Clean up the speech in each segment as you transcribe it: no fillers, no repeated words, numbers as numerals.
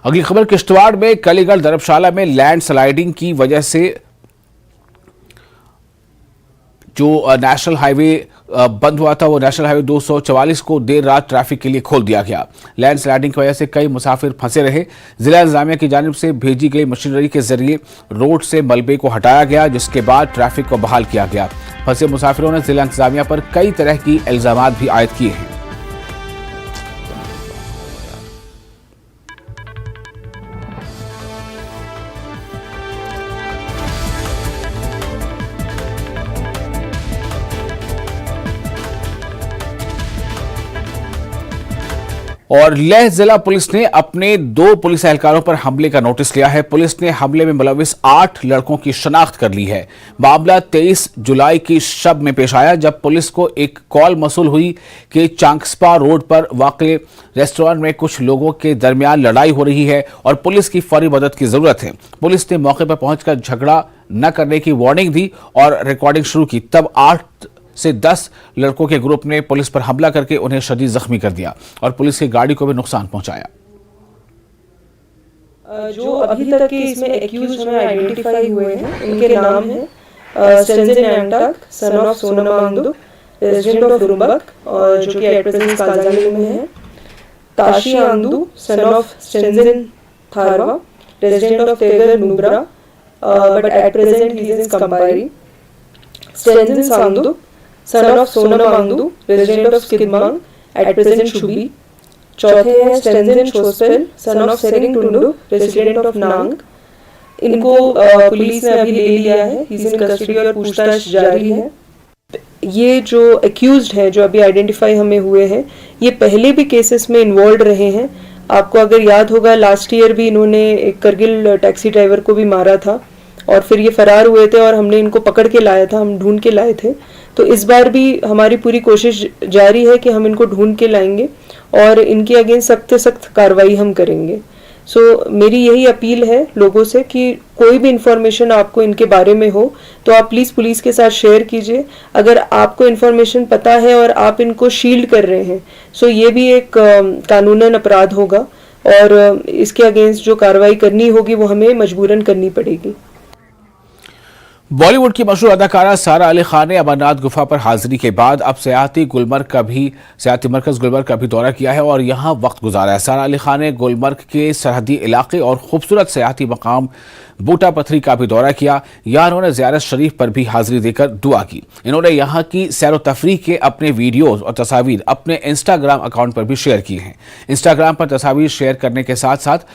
अगली खबर किश्तवाड़ में कलीगढ़ धर्मशाला में लैंड स्लाइडिंग की वजह से जो नेशनल हाईवे बंद हुआ था वो नेशनल हाईवे 244 को देर रात ट्रैफिक के लिए खोल दिया गया। लैंड स्लाइडिंग की वजह से कई मुसाफिर फंसे रहे। जिला इंतजामिया की जानिब से भेजी गई मशीनरी के जरिए रोड से मलबे को हटाया गया, जिसके बाद ट्रैफिक को बहाल किया गया। फंसे मुसाफिरों ने जिला इंतजामिया पर कई तरह की इल्जामात भी आयद किए हैं। और लेह जिला पुलिस ने अपने 2 पुलिस एहलकारों पर हमले का नोटिस लिया है। पुलिस ने हमले में मुलविस 8 लड़कों की शनाख्त कर ली है। मामला 23 जुलाई की शब में पेश आया, जब पुलिस को एक कॉल मसूल हुई कि चांगस्पा रोड पर वाक़े रेस्टोरेंट में कुछ लोगों के दरमियान लड़ाई हो रही है और पुलिस की फौरी मदद की जरूरत है। पुलिस ने मौके पर पहुंचकर झगड़ा न करने की वार्निंग दी और रिकॉर्डिंग शुरू की। तब 8 से 10 लड़कों के ग्रुप ने पुलिस पर हमला करके उन्हें शदीद जख्मी कर दिया और पुलिस की गाड़ी को भी नुकसान पहुंचाया। जो अभी तक के इसमें एक्यूज हमें आइडेंटिफाई हुए हैं, उनके नाम हैं Stanzin Antak, son of Sonam Angduk, resident of Rumbak, और जो कि एट प्रेजेंट काजानी में है। Tashi Angdu, son of Stanzin Tharwa, resident of Tegar Nubra, but at present he is in कंपायरी। Stanzin Sangduk, son of Sonam Angdu, resident of Skidmang, at present Shubi. चौथे हैं Stanzin Shospel, son of Tsering Tundu, resident of Nang. इनको पुलिस ने अभी ले लिया है, ही इज इन कस्टडी और पूछताछ जारी है। ये जो एक्यूज्ड हैं, जो अभी आइडेंटिफाई हमें हुए हैं, ये पहले भी केसेस में इन्वॉल्व रहे हैं। आपको अगर याद होगा, लास्ट ईयर भी इन्होंने एक करगिल टैक्सी ड्राइवर को भी मारा था और फिर ये फरार हुए थे और हमने इनको पकड़ के लाया था, हम ढूंढ के लाए थे। तो इस बार भी हमारी पूरी कोशिश जारी है कि हम इनको ढूंढ के लाएंगे और इनके अगेंस्ट सख्त से सख्त कार्रवाई हम करेंगे। मेरी यही अपील है लोगों से कि कोई भी इंफॉर्मेशन आपको इनके बारे में हो तो आप प्लीज़ पुलिस के साथ शेयर कीजिए। अगर आपको इंफॉर्मेशन पता है और आप इनको शील्ड कर रहे हैं, ये भी एक कानूनन अपराध होगा और इसके अगेंस्ट जो कार्रवाई करनी होगी वो हमें मजबूरन करनी पड़ेगी। बॉलीवुड की मशहूर अदाकारा सारा अली खान ने अमरनाथ गुफा पर हाजिरी के बाद अब सियाती मरकज गुलमर्ग का भी दौरा किया है और यहां वक्त गुजारा है। सारा अली खान ने गुलमर्ग के सरहदी इलाके और खूबसूरत सियाती मकाम बूटा पथरी का भी दौरा किया। यहां उन्होंने ज़ियारत शरीफ पर भी हाजिरी देकर दुआ की। इन्होंने यहां की सैर व तफरीह के अपने वीडियोज और तस्वीर अपने इंस्टाग्राम अकाउंट पर भी शेयर की हैं। इंस्टाग्राम पर तस्वीर शेयर करने के साथ साथ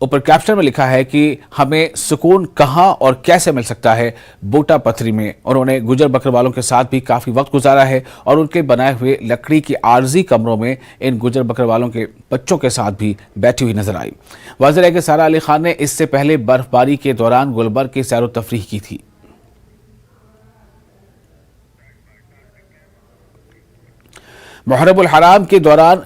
ऊपर कैप्शन में लिखा है कि हमें सुकून कहां और कैसे मिल सकता है, बूटा पथरी में। उन्होंने गुजर बकरवालों के साथ भी काफ़ी वक्त गुजारा है और उनके बनाए हुए लकड़ी की आर्जी कमरों में इन गुजर बकरवालों के बच्चों के साथ भी बैठी हुई नजर आई। वाज़ेह है कि सारा अली खान ने इससे पहले बर्फबारी के दौरान गुलमर्ग की सैर व तफरीह की थी। मुहर्रम उल हराम के दौरान